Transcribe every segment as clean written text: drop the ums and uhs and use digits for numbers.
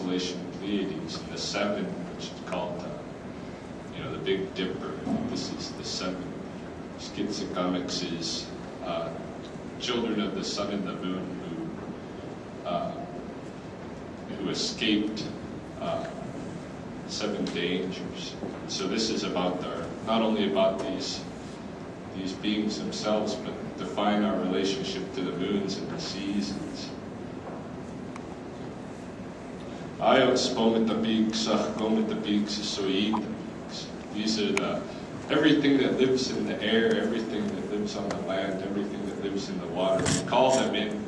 constellation Pleiades, and the seven, which is called, the Big Dipper. This is the seven. Schizogamics is children of the sun and the moon who escaped seven dangers. So this is about not only about these beings themselves, but define our relationship to the moons and the seasons. Ayaw spomitapig sa komitapig sa soitapig. These are everything that lives in the air, everything that lives on the land, everything that lives in the water. We call them in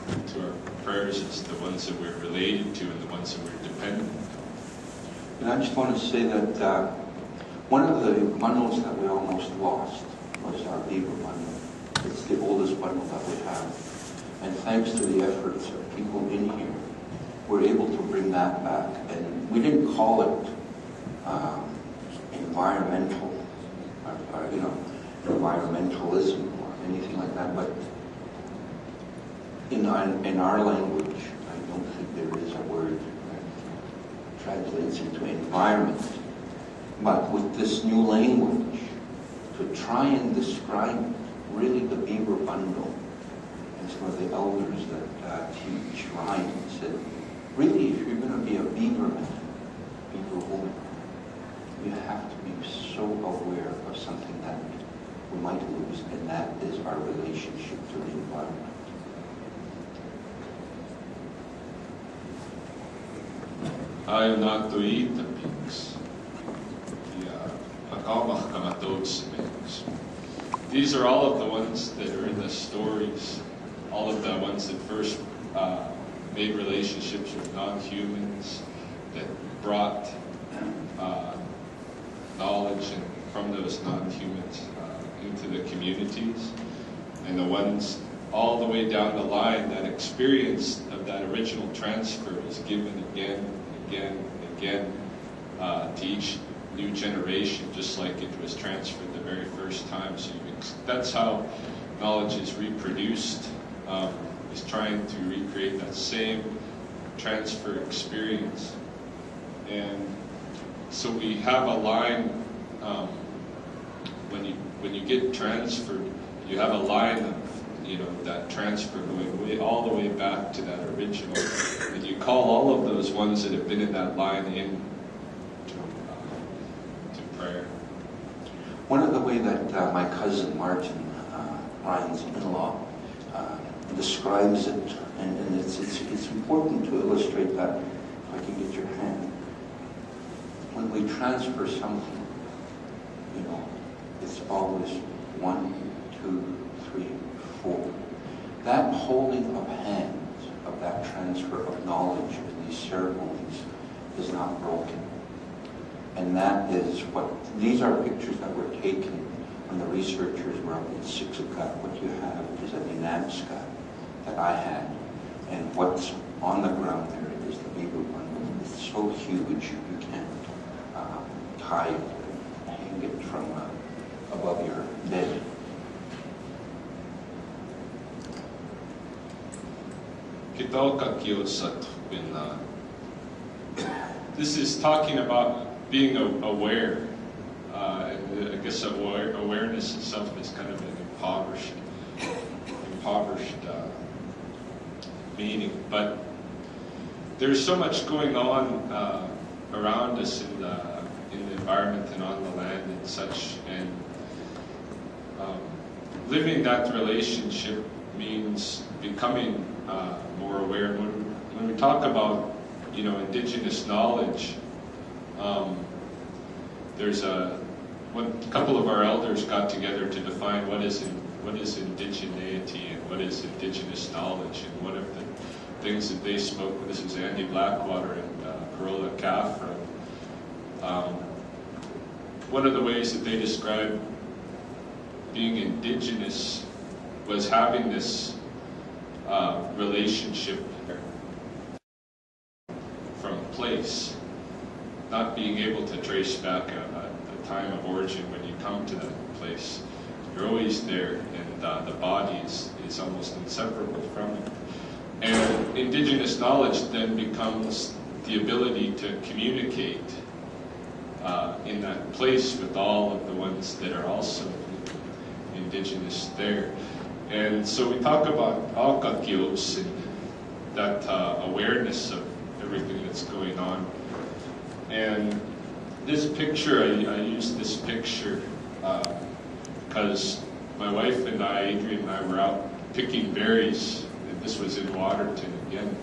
to our prayers as the ones that we're related to and the ones that we're dependent on. And I just want to say that one of the bundles that we almost lost was our beaver bundle. It's the oldest bundle that we have. And thanks to the efforts of people in here, we're able to bring that back. And we didn't call it environmentalism or anything like that, but in our language, I don't think there is a word that translates into environment. But with this new language, to try and describe really the beaver bundle, and some of the elders that teach Ryan said, really, if you're going to be a beaver man, beaver woman, you have to be so aware of something that we might lose, and that is our relationship to the environment. Ayaw nato itapigs. These are all of the ones that are in the stories, all of the ones that first made relationships with non-humans, that brought knowledge from those non-humans into the communities, and the ones all the way down the line, that experience of that original transfer is given again, again, again to each new generation, just like it was transferred the very first time. So that's how knowledge is reproduced, is trying to recreate that same transfer experience. And so we have a line, when you get transferred, you have a line of that transfer going all the way back to that original, and you call all of those ones that have been in that line in to prayer. One of the way that my cousin Martin, Ryan's in-law, describes it, and it's important to illustrate that. If I can get your hand. When we transfer something, it's always 1, 2, 3, 4. That holding of hands, of that transfer of knowledge in these ceremonies is not broken. And that is these are pictures that were taken when the researchers were up in Siksika. What you have is an Inamska that I had, and what's on the ground there is the beaver bundle. It's so huge you can't tie it and hang it from above your bed. This is talking about being aware. And I guess awareness itself is kind of an impoverished meaning. But there's so much going on around us in the environment and on the land and such. And living that relationship means becoming more aware. When we talk about indigenous knowledge, there's a couple of our elders got together to define what is indigeneity and what is indigenous knowledge, and one of the things that they spoke. This is Andy Blackwater and Carola Caffra. One of the ways that they described being indigenous was having this relationship from place, not being able to trace back a time of origin when you come to that place. You're always there, and the body is almost inseparable from it. And indigenous knowledge then becomes the ability to communicate in that place with all of the ones that are also indigenous there. And so we talk about alkakios and that awareness of everything that's going on. And this picture, I use this picture because my wife and I, Adrian and I, were out picking berries. And this was in Waterton again.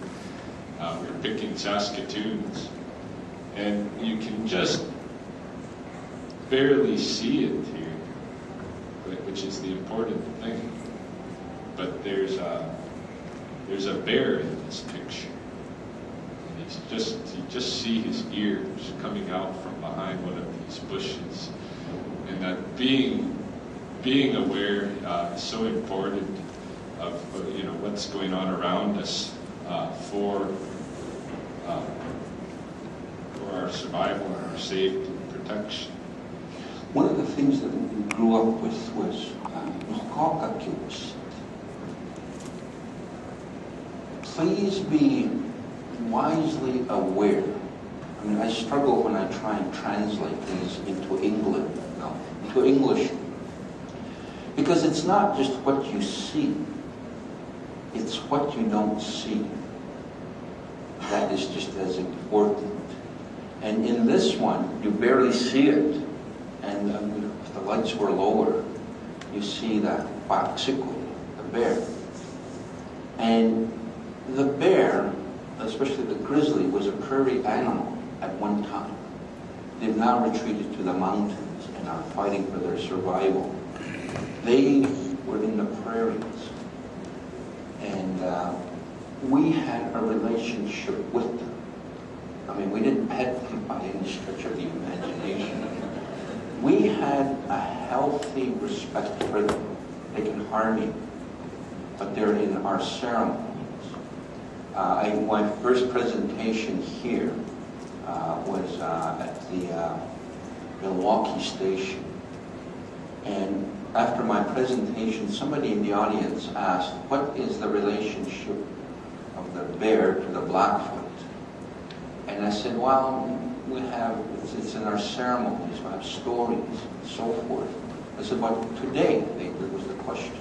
We were picking Saskatoons. And you can just barely see it here, which is the important thing. But there's a bear in this picture. And you just see his ears coming out from behind one of these bushes. And that being aware is so important of what's going on around us for our survival and our safety and protection. One of the things that we grew up with was alkakios. Please be wisely aware. I mean, I struggle when I try and translate these into English. Because it's not just what you see, it's what you don't see. That is just as important. And in this one, you barely see it. And if the lights were lower, you see the paksiko, the bear. And the bear, especially the grizzly, was a prairie animal at one time. They've now retreated to the mountains and are fighting for their survival. They were in the prairies. And we had a relationship with them. I mean, we didn't pet them by any stretch of the imagination. We had a healthy respect for them. They can harm you, but they're in our ceremonies. My first presentation here was at the Milwaukee station. And after my presentation, somebody in the audience asked, what is the relationship of the bear to the Blackfoot? And I said, well, it's in our ceremonies, we have stories, and so forth. I said, but today, that was the question.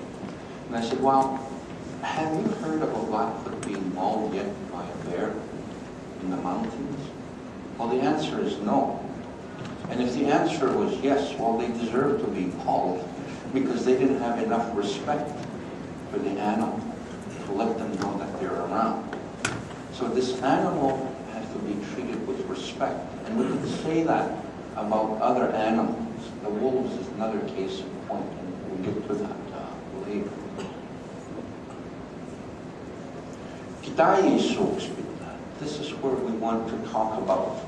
And I said, well, have you heard of a Blackfoot being mauled yet by a bear in the mountains? Well, the answer is no. And if the answer was yes, well, they deserve to be mauled because they didn't have enough respect for the animal to let them know that they're around. So this animal has to be treated with respect. And we can say that about other animals. The wolves is another case in point, and we'll get to that later. This is where we want to talk about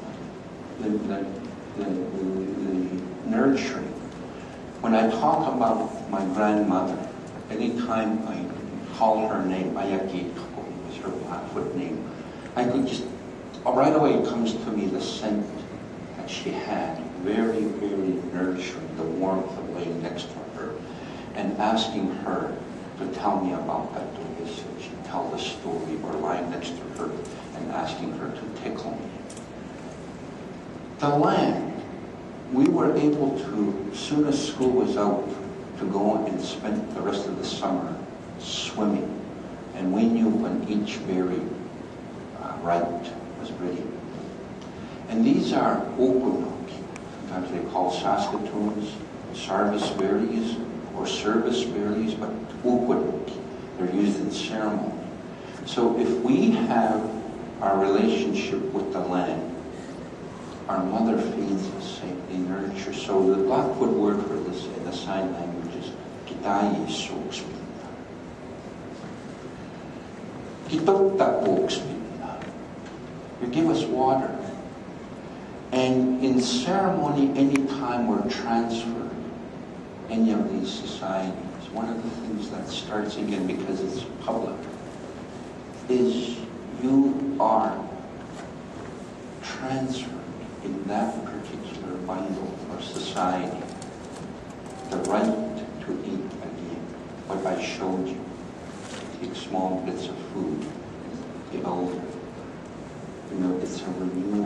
the nurturing. When I talk about my grandmother, anytime I call her name, Ayaki was her Blackfoot name, I could just, right away it comes to me the scent that she had, very, very nurturing, the warmth of laying next to her and asking her to tell me about that delicious. She'd tell the story or lying next to her and asking her to tickle me. The land, we were able to, as soon as school was out, to go and spend the rest of the summer swimming. And we knew when each berry route was ready. And these are okunoki. Sometimes they call Saskatoons service berries or service berries, but okunoki. They're used in ceremony. So if we have our relationship with the land, our mother feeds us, they nurture. So the Blackfoot word for this in the sign language is kitayi sookspinna. Kitokta ookspinna. You give us water. And in ceremony, anytime we're transferred, any of these societies, one of the things that starts again, because it's public, is you are transferred in that particular bundle or society the right to eat again. What I showed you, take small bits of food, the elder. You know, it's a renewal